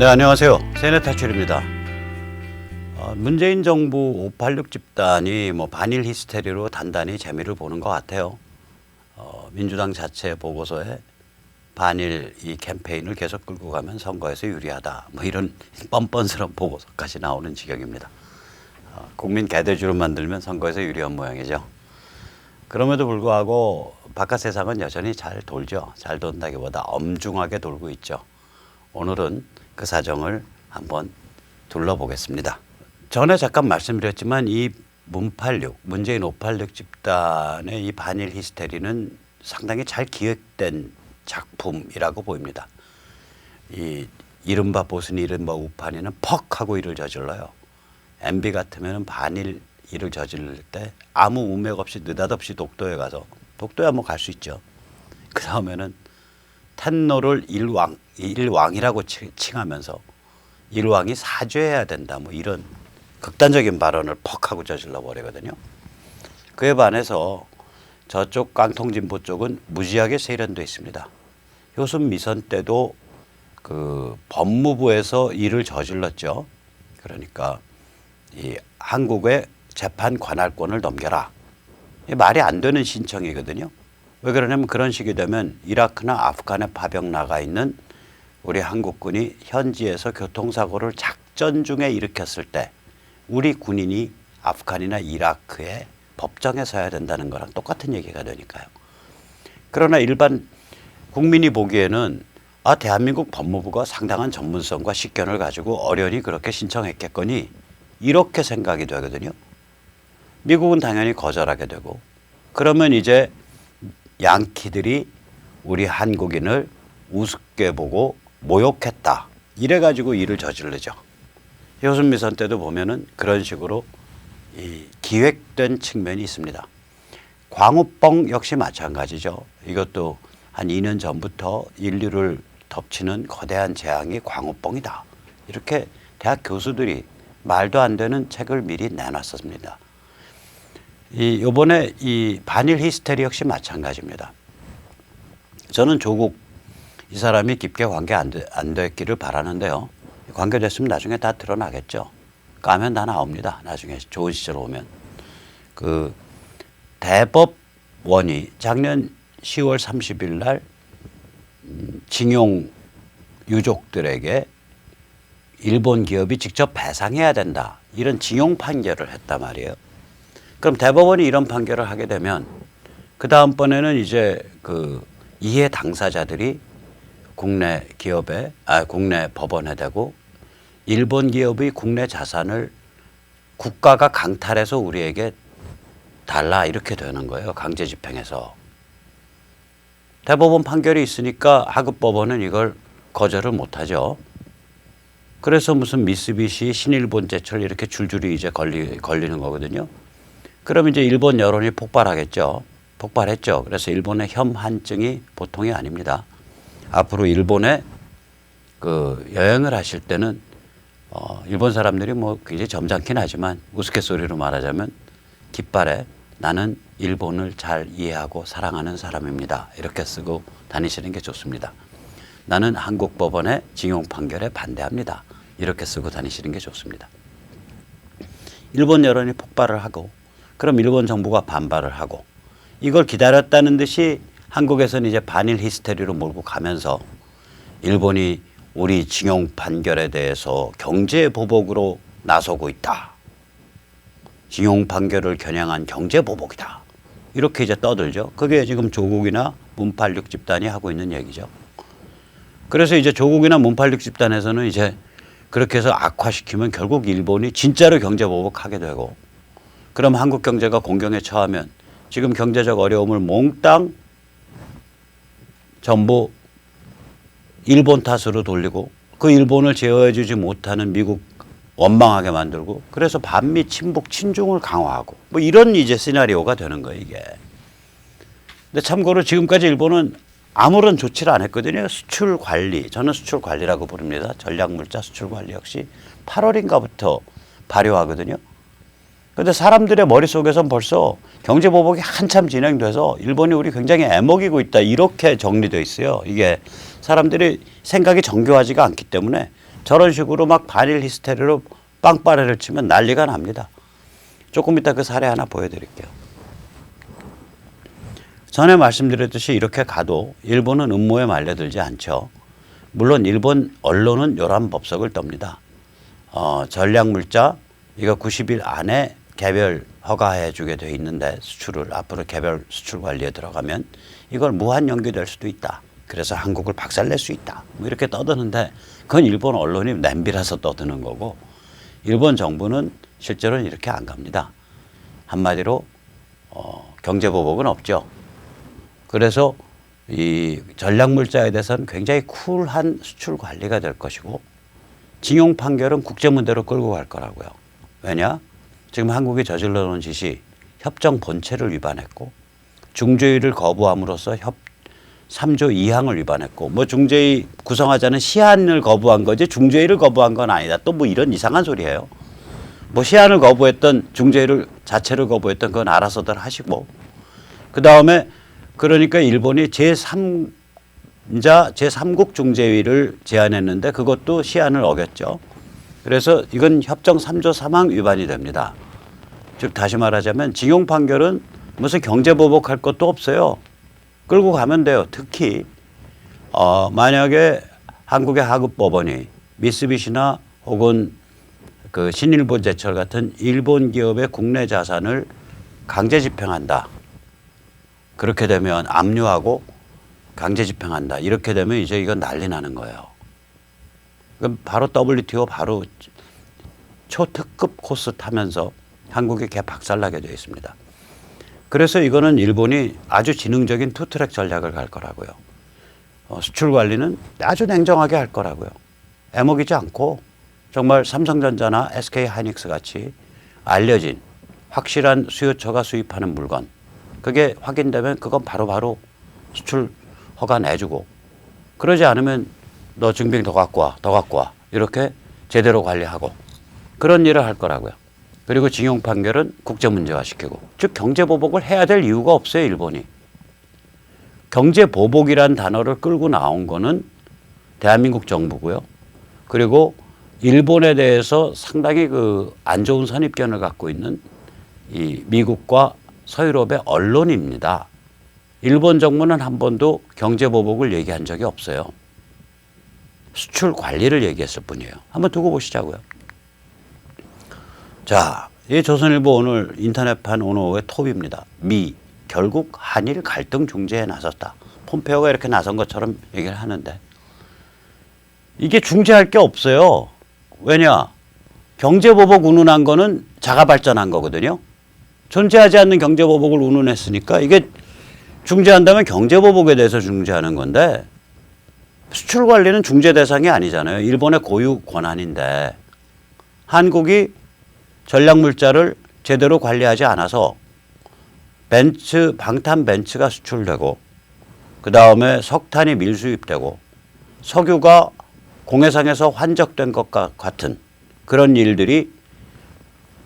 네, 안녕하세요. 세뇌탈출입니다. 문재인 정부 586 집단이 반일 히스테리로 단단히 재미를 보는 것 같아요. 민주당 자체 보고서에 반일 이 캠페인을 계속 끌고 가면 선거에서 유리하다. 이런 뻔뻔스러운 보고서까지 나오는 지경입니다. 국민 개돼지로 만들면 선거에서 유리한 모양이죠. 그럼에도 불구하고 바깥 세상은 여전히 잘 돌죠. 잘 돈다기보다 엄중하게 돌고 있죠. 오늘은 그 사정을 한번 둘러보겠습니다. 전에 잠깐 말씀드렸지만 이 문재인 586 집단의 이 반일 히스테리는 상당히 잘 기획된 작품이라고 보입니다. 이 이른바 보수니 이른바 우판이는 퍽 하고 일을 저질러요. MB 같으면 반일 일을 저질 때 아무 문맥 없이 느닷없이 독도에 가서, 독도야 갈 수 있죠. 그 다음에는 텐노를 일왕이라고 칭하면서 일왕이 사죄해야 된다 이런 극단적인 발언을 퍽 하고 저질러 버리거든요. 그에 반해서 저쪽 깡통진보 쪽은 무지하게 세련되어 있습니다. 효순 미선 때도 그 법무부에서 일을 저질렀죠. 그러니까 이 한국의 재판 관할권을 넘겨라. 말이 안 되는 신청이거든요. 왜 그러냐면 그런 식이 되면 이라크나 아프간에 파병 나가 있는 우리 한국군이 현지에서 교통사고를 작전 중에 일으켰을 때 우리 군인이 아프간이나 이라크에 법정에 서야 된다는 거랑 똑같은 얘기가 되니까요. 그러나 일반 국민이 보기에는 대한민국 법무부가 상당한 전문성과 식견을 가지고 어련히 그렇게 신청했겠거니 이렇게 생각이 되거든요. 미국은 당연히 거절하게 되고, 그러면 이제 양키들이 우리 한국인을 우습게 보고 모욕했다. 이래가지고 일을 저지르죠. 효순미선 때도 보면은 그런 식으로 기획된 측면이 있습니다. 광우병 역시 마찬가지죠. 이것도 한 2년 전부터 인류를 덮치는 거대한 재앙이 광우병이다. 이렇게 대학 교수들이 말도 안 되는 책을 미리 내놨었습니다. 이번에 이 반일 히스테리 역시 마찬가지입니다. 저는 조국 이 사람이 깊게 관계 안 됐기를 바라는데요. 관계됐으면 나중에 다 드러나겠죠. 까면 다 나옵니다. 나중에 좋은 시절 오면. 그 대법원이 작년 10월 30일 날 징용 유족들에게 일본 기업이 직접 배상해야 된다. 이런 징용 판결을 했단 말이에요. 그럼 대법원이 이런 판결을 하게 되면 그 다음번에는 이제 그 이해 당사자들이 국내 기업에, 국내 법원에 대고 일본 기업의 국내 자산을 국가가 강탈해서 우리에게 달라 이렇게 되는 거예요. 강제 집행해서. 대법원 판결이 있으니까 하급법원은 이걸 거절을 못하죠. 그래서 무슨 미쓰비시, 신일본제철 이렇게 줄줄이 이제 걸리는 거거든요. 그럼 이제 일본 여론이 폭발하겠죠. 폭발했죠. 그래서 일본의 혐한증이 보통이 아닙니다. 앞으로 일본에 그 여행을 하실 때는 일본 사람들이 굉장히 점잖긴 하지만 우스갯소리로 말하자면 깃발에 나는 일본을 잘 이해하고 사랑하는 사람입니다. 이렇게 쓰고 다니시는 게 좋습니다. 나는 한국 법원의 징용 판결에 반대합니다. 이렇게 쓰고 다니시는 게 좋습니다. 일본 여론이 폭발을 하고 그럼 일본 정부가 반발을 하고 이걸 기다렸다는 듯이 한국에서는 이제 반일 히스테리로 몰고 가면서 일본이 우리 징용 판결에 대해서 경제 보복으로 나서고 있다. 징용 판결을 겨냥한 경제 보복이다. 이렇게 이제 떠들죠. 그게 지금 조국이나 문86 집단이 하고 있는 얘기죠. 그래서 이제 조국이나 문86 집단에서는 이제 그렇게 해서 악화시키면 결국 일본이 진짜로 경제 보복하게 되고 그럼 한국 경제가 공경에 처하면 지금 경제적 어려움을 몽땅 전부 일본 탓으로 돌리고 그 일본을 제어해 주지 못하는 미국 원망하게 만들고 그래서 반미 친북 친중을 강화하고 이런 이제 시나리오가 되는 거예요, 이게. 근데 참고로 지금까지 일본은 아무런 조치를 안 했거든요. 수출 관리, 저는 수출 관리라고 부릅니다. 전략물자 수출 관리 역시 8월인가부터 발효하거든요. 그런데 사람들의 머릿속에선 벌써 경제보복이 한참 진행돼서 일본이 우리 굉장히 애먹이고 있다 이렇게 정리되어 있어요. 이게 사람들이 생각이 정교하지가 않기 때문에 저런 식으로 막 반일 히스테리로 빵빠레를 치면 난리가 납니다. 조금 이따 그 사례 하나 보여드릴게요. 전에 말씀드렸듯이 이렇게 가도 일본은 음모에 말려들지 않죠. 물론 일본 언론은 요란법석을 떱니다. 전략물자 이거 90일 안에 개별 허가해 주게 돼 있는데 수출을 앞으로 개별 수출 관리에 들어가면 이걸 무한 연기될 수도 있다. 그래서 한국을 박살낼 수 있다. 뭐 이렇게 떠드는데 그건 일본 언론이 냄비라서 떠드는 거고 일본 정부는 실제로는 이렇게 안 갑니다. 한마디로 경제보복은 없죠. 그래서 이 전략물자에 대해서는 굉장히 쿨한 수출 관리가 될 것이고 징용 판결은 국제문제로 끌고 갈 거라고요. 왜냐? 지금 한국이 저질러 놓은 짓이 협정 본체를 위반했고 중재위를 거부함으로써 3조 2항을 위반했고 뭐 중재위 구성하자는 시한을 거부한 거지 중재위를 거부한 건 아니다. 또 뭐 이런 이상한 소리예요. 뭐 시한을 거부했던 중재위를 자체를 거부했던 건 알아서들 하시고 그다음에 그러니까 일본이 제3자 제3국 중재위를 제안했는데 그것도 시한을 어겼죠. 그래서 이건 협정 3조 3항 위반이 됩니다. 즉 다시 말하자면 징용 판결은 무슨 경제보복할 것도 없어요. 끌고 가면 돼요. 특히 만약에 한국의 하급법원이 미쓰비시나 혹은 그 신일본제철 같은 일본 기업의 국내 자산을 강제 집행한다. 그렇게 되면 압류하고 강제 집행한다. 이렇게 되면 이제 이건 난리 나는 거예요. 그럼 바로 WTO 바로 초특급 코스 타면서 한국이 개 박살나게 되어 있습니다. 그래서 이거는 일본이 아주 지능적인 투트랙 전략을 갈 거라고요. 수출 관리는 아주 냉정하게 할 거라고요. 애먹이지 않고 정말 삼성전자나 SK하이닉스 같이 알려진 확실한 수요처가 수입하는 물건 그게 확인되면 그건 바로바로 수출 허가 내주고 그러지 않으면 너 증빙 더 갖고 와 이렇게 제대로 관리하고 그런 일을 할 거라고요. 그리고 징용 판결은 국제문제화시키고 즉 경제보복을 해야 될 이유가 없어요. 일본이. 경제보복이란 단어를 끌고 나온 거는 대한민국 정부고요. 그리고 일본에 대해서 상당히 그 안 좋은 선입견을 갖고 있는 이 미국과 서유럽의 언론입니다. 일본 정부는 한 번도 경제보복을 얘기한 적이 없어요. 수출 관리를 얘기했을 뿐이에요. 한번 두고 보시자고요. 자, 이 조선일보 오늘 인터넷판 오늘 오후의 톱입니다. 미 결국 한일 갈등 중재에 나섰다. 폼페오가 이렇게 나선 것처럼 얘기를 하는데 이게 중재할 게 없어요. 왜냐? 경제보복 운운한 거는 자가 발전한 거거든요. 존재하지 않는 경제보복을 운운했으니까 이게 중재한다면 경제보복에 대해서 중재하는 건데 수출 관리는 중재 대상이 아니잖아요. 일본의 고유 권한인데 한국이 전략물자를 제대로 관리하지 않아서 방탄 벤츠가 수출되고 그다음에 석탄이 밀수입되고 석유가 공해상에서 환적된 것과 같은 그런 일들이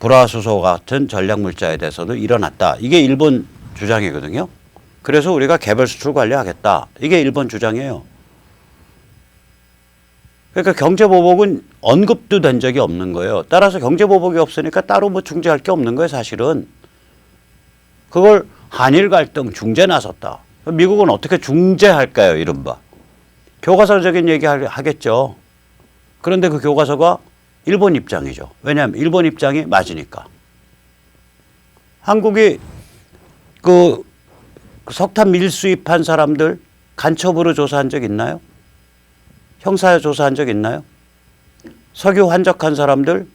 불화수소 같은 전략물자에 대해서도 일어났다. 이게 일본 주장이거든요. 그래서 우리가 개별 수출 관리하겠다. 이게 일본 주장이에요. 그러니까 경제보복은 언급도 된 적이 없는 거예요. 따라서 경제보복이 없으니까 따로 뭐 중재할 게 없는 거예요, 사실은. 그걸 한일 갈등 중재 나섰다. 미국은 어떻게 중재할까요, 이른바. 교과서적인 얘기 하겠죠. 그런데 그 교과서가 일본 입장이죠. 왜냐하면 일본 입장이 맞으니까. 한국이 그 석탄 밀수입한 사람들 간첩으로 조사한 적 있나요? 형사 조사한 적 있나요? 석유 환적한 사람들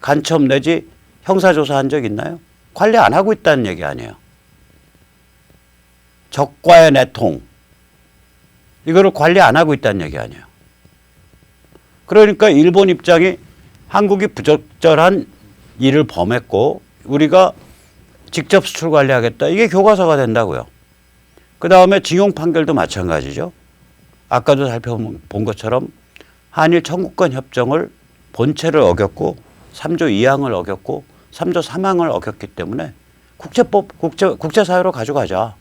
간첩 내지 형사 조사한 적 있나요? 관리 안 하고 있다는 얘기 아니에요. 적과의 내통 이거를 관리 안 하고 있다는 얘기 아니에요. 그러니까 일본 입장이 한국이 부적절한 일을 범했고 우리가 직접 수출 관리하겠다. 이게 교과서가 된다고요. 그다음에 징용 판결도 마찬가지죠. 아까도 살펴본 것처럼 한일 청구권 협정을 본체를 어겼고 3조 2항을 어겼고 3조 3항을 어겼기 때문에 국제사회로 가져가자.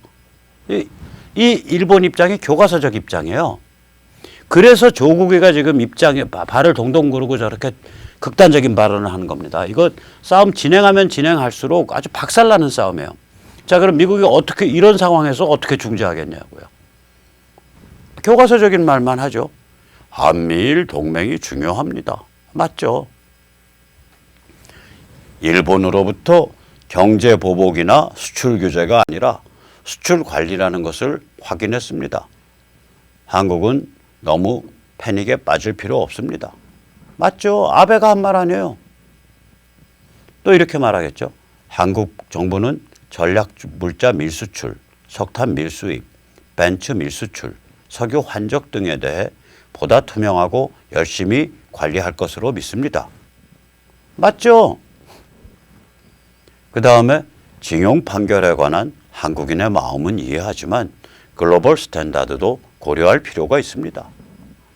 이 일본 입장이 교과서적 입장이에요. 그래서 조국이가 지금 입장에 발을 동동 구르고 저렇게 극단적인 발언을 하는 겁니다. 이거 싸움 진행하면 진행할수록 아주 박살나는 싸움이에요. 자, 그럼 미국이 어떻게 이런 상황에서 어떻게 중재하겠냐고요. 교과서적인 말만 하죠. 한미일 동맹이 중요합니다. 맞죠. 일본으로부터 경제 보복이나 수출 규제가 아니라 수출 관리라는 것을 확인했습니다. 한국은 너무 패닉에 빠질 필요 없습니다. 맞죠. 아베가 한 말 아니에요. 또 이렇게 말하겠죠. 한국 정부는 전략 물자 밀수출, 석탄 밀수입, 벤츠 밀수출, 석유 환적 등에 대해 보다 투명하고 열심히 관리할 것으로 믿습니다. 맞죠? 그 다음에 징용 판결에 관한 한국인의 마음은 이해하지만 글로벌 스탠다드도 고려할 필요가 있습니다.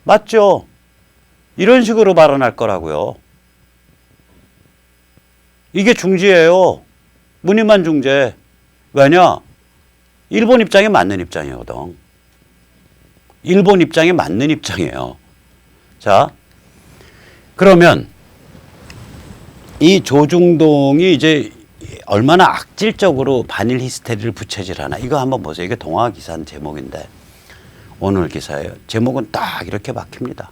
맞죠? 이런 식으로 발언할 거라고요. 이게 중재예요. 무늬만 중재. 왜냐? 일본 입장에 맞는 입장이거든. 일본 입장에 맞는 입장이에요. 자, 그러면 이 조중동이 이제 얼마나 악질적으로 반일 히스테리를 부채질하나 이거 한번 보세요. 이게 동아 기사 제목인데 오늘 기사예요. 제목은 딱 이렇게 박힙니다.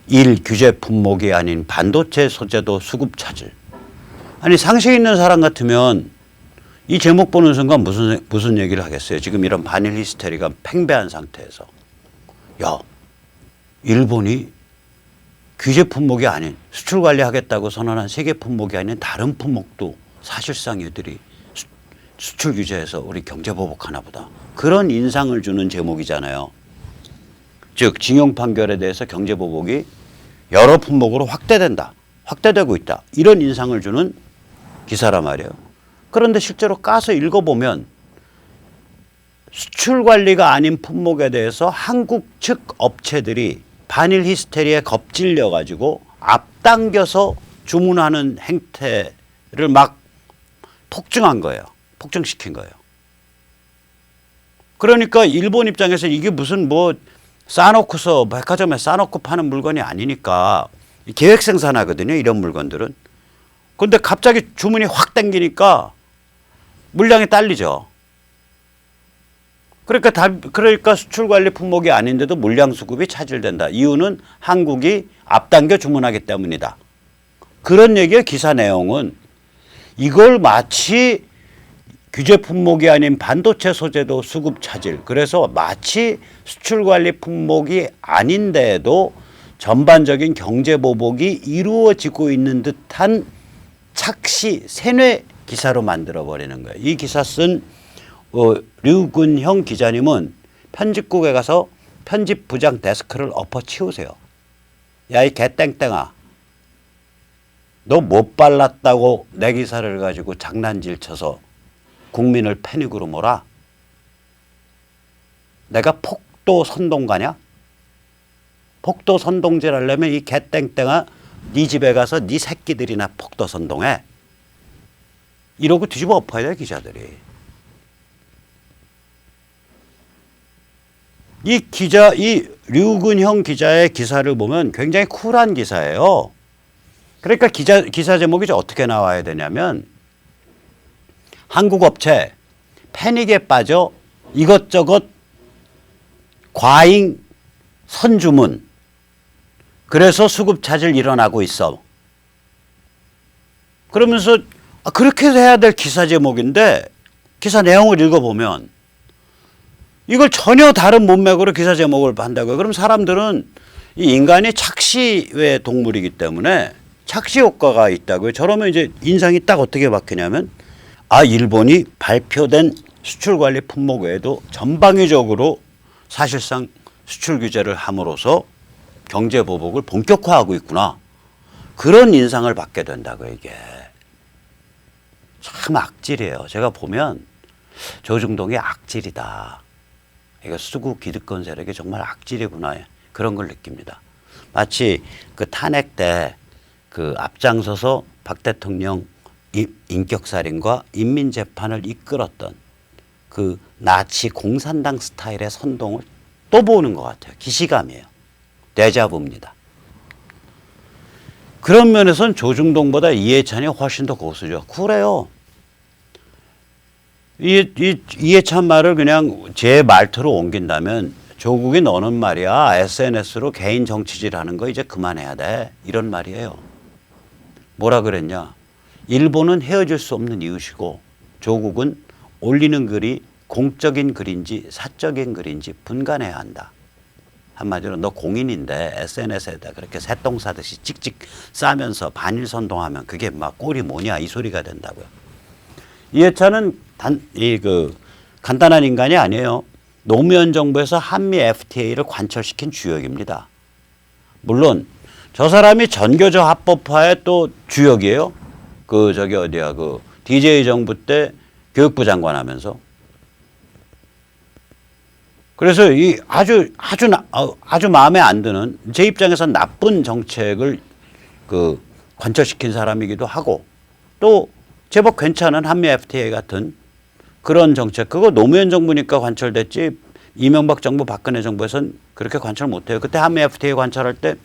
일 규제 품목이 아닌 반도체 소재도 수급 차질. 아니 상식 있는 사람 같으면 이 제목 보는 순간 무슨 얘기를 하겠어요. 지금 이런 반일 히스테리가 팽배한 상태에서. 야, 일본이 규제 품목이 아닌 수출 관리하겠다고 선언한 세계 품목이 아닌 다른 품목도 사실상 이들이 수출 규제해서 우리 경제 보복하나 보다. 그런 인상을 주는 제목이잖아요. 즉 징용 판결에 대해서 경제 보복이 여러 품목으로 확대된다. 확대되고 있다. 이런 인상을 주는 기사란 말이에요. 그런데 실제로 까서 읽어보면 수출 관리가 아닌 품목에 대해서 한국 측 업체들이 반일 히스테리에 겁질려 가지고 앞당겨서 주문하는 행태를 막 폭증한 거예요. 폭증시킨 거예요. 그러니까 일본 입장에서 이게 무슨 뭐 싸놓고서 백화점에 싸놓고 파는 물건이 아니니까 계획 생산하거든요. 이런 물건들은. 그런데 갑자기 주문이 확 당기니까 물량이 딸리죠. 그러니까 수출 관리 품목이 아닌데도 물량 수급이 차질된다. 이유는 한국이 앞당겨 주문하기 때문이다. 그런 얘기의 기사 내용은 이걸 마치 규제 품목이 아닌 반도체 소재도 수급 차질. 그래서 마치 수출 관리 품목이 아닌데도 전반적인 경제 보복이 이루어지고 있는 듯한 착시 세뇌 기사로 만들어 버리는 거예요. 이 기사 쓴 류근형 기자님은 편집국에 가서 편집부장 데스크를 엎어치우세요. 야, 이 개땡땡아. 너 못 발랐다고 내 기사를 가지고 장난질 쳐서 국민을 패닉으로 몰아? 내가 폭도 선동가냐? 폭도 선동질 하려면 이 개땡땡아 네 집에 가서 네 새끼들이나 폭도 선동해. 이러고 뒤집어 엎어야 돼 기자들이. 이 류근형 기자의 기사를 보면 굉장히 쿨한 기사예요. 그러니까 기사 제목이 어떻게 나와야 되냐면 한국 업체 패닉에 빠져 이것저것 과잉 선주문. 그래서 수급 차질 일어나고 있어. 그러면서 그렇게 해야 될 기사 제목인데 기사 내용을 읽어보면 이걸 전혀 다른 문맥으로 기사 제목을 한다고요. 그럼 사람들은 이 인간이 착시의 동물이기 때문에 착시 효과가 있다고요. 저러면 이제 인상이 딱 어떻게 바뀌냐면 일본이 발표된 수출 관리 품목 외에도 전방위적으로 사실상 수출 규제를 함으로써 경제 보복을 본격화하고 있구나. 그런 인상을 받게 된다고요. 이게. 참 악질이에요. 제가 보면 조중동이 악질이다. 이거 수구 기득권 세력이 정말 악질이구나. 그런 걸 느낍니다. 마치 그 탄핵 때 그 앞장서서 박 대통령 인격살인과 인민재판을 이끌었던 그 나치 공산당 스타일의 선동을 또 보는 것 같아요. 기시감이에요. 데자부입니다. 그런 면에서는 조중동보다 이해찬이 훨씬 더 고수죠. 쿨해요. 이해찬 말을 그냥 제 말투로 옮긴다면 조국이 너는 말이야 SNS로 개인 정치질 하는 거 이제 그만해야 돼. 이런 말이에요. 뭐라 그랬냐. 일본은 헤어질 수 없는 이웃이고 조국은 올리는 글이 공적인 글인지 사적인 글인지 분간해야 한다. 한마디로 너 공인인데 SNS에다 그렇게 새똥 싸듯이 찍찍 싸면서 반일 선동하면 그게 막 꼴이 뭐냐 이 소리가 된다고요. 이해찬은 간단한 인간이 아니에요. 노무현 정부에서 한미 FTA를 관철시킨 주역입니다. 물론 저 사람이 전교조 합법화의 또 주역이에요. DJ 정부 때 교육부 장관 하면서. 그래서 이 아주 마음에 안 드는 제 입장에선 나쁜 정책을 관철시킨 사람이기도 하고 또 제법 괜찮은 한미 FTA 같은 그런 정책 그거 노무현 정부니까 관철됐지 이명박 정부 박근혜 정부에선 그렇게 관철 못해요. 그때 한미 FTA 관철할 때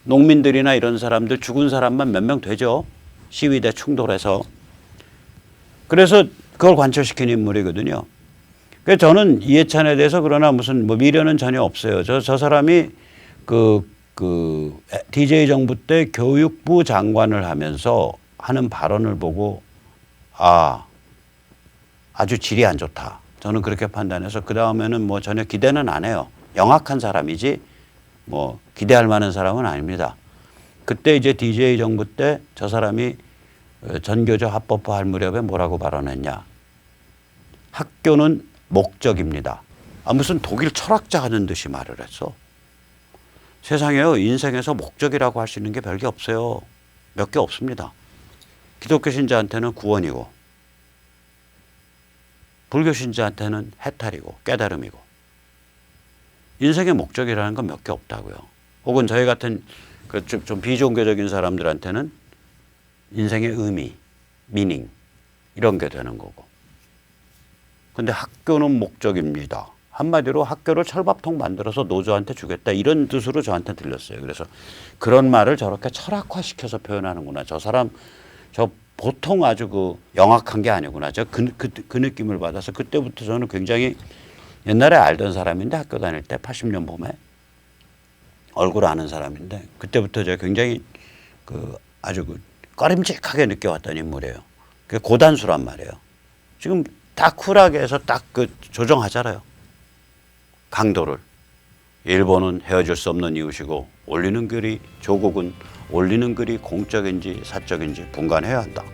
농민들이나 이런 사람들 죽은 사람만 몇 명 되죠. 시위대 충돌해서. 그래서 그걸 관철시킨 인물이거든요. 그래서 저는 이해찬에 대해서 그러나 무슨 미련은 전혀 없어요. 저 사람이 DJ 정부 때 교육부 장관을 하면서 하는 발언을 보고 아주 질이 안 좋다. 저는 그렇게 판단해서 그 다음에는 전혀 기대는 안 해요. 영악한 사람이지 기대할 만한 사람은 아닙니다. 그때 이제 DJ 정부 때 저 사람이 전교조 합법화 할 무렵에 뭐라고 발언했냐. 학교는 목적입니다. 무슨 독일 철학자 하는 듯이 말을 했어. 세상에요. 인생에서 목적이라고 할 수 있는 게 별게 없어요. 몇 개 없습니다. 기독교 신자한테는 구원이고 불교 신자한테는 해탈이고 깨달음이고 인생의 목적이라는 건 몇 개 없다고요. 혹은 저희 같은 좀 비종교적인 사람들한테는 인생의 의미, 미닝 이런 게 되는 거고. 근데 학교는 목적입니다. 한마디로 학교를 철밥통 만들어서 노조한테 주겠다 이런 뜻으로 저한테 들렸어요. 그래서 그런 말을 저렇게 철학화시켜서 표현하는구나. 저 사람 보통 아주 영악한 게 아니구나. 그 느낌을 받아서 그때부터 저는 굉장히 옛날에 알던 사람인데 학교 다닐 때 80년 봄에 얼굴 아는 사람인데 그때부터 제가 굉장히 아주 꺼림직하게 느껴왔던 인물이에요. 그게 고단수란 말이에요. 지금 딱 쿨하게 해서 딱 조정하잖아요. 강도를. 일본은 헤어질 수 없는 이웃이고 조국은 올리는 글이 공적인지 사적인지 분간해야 한다.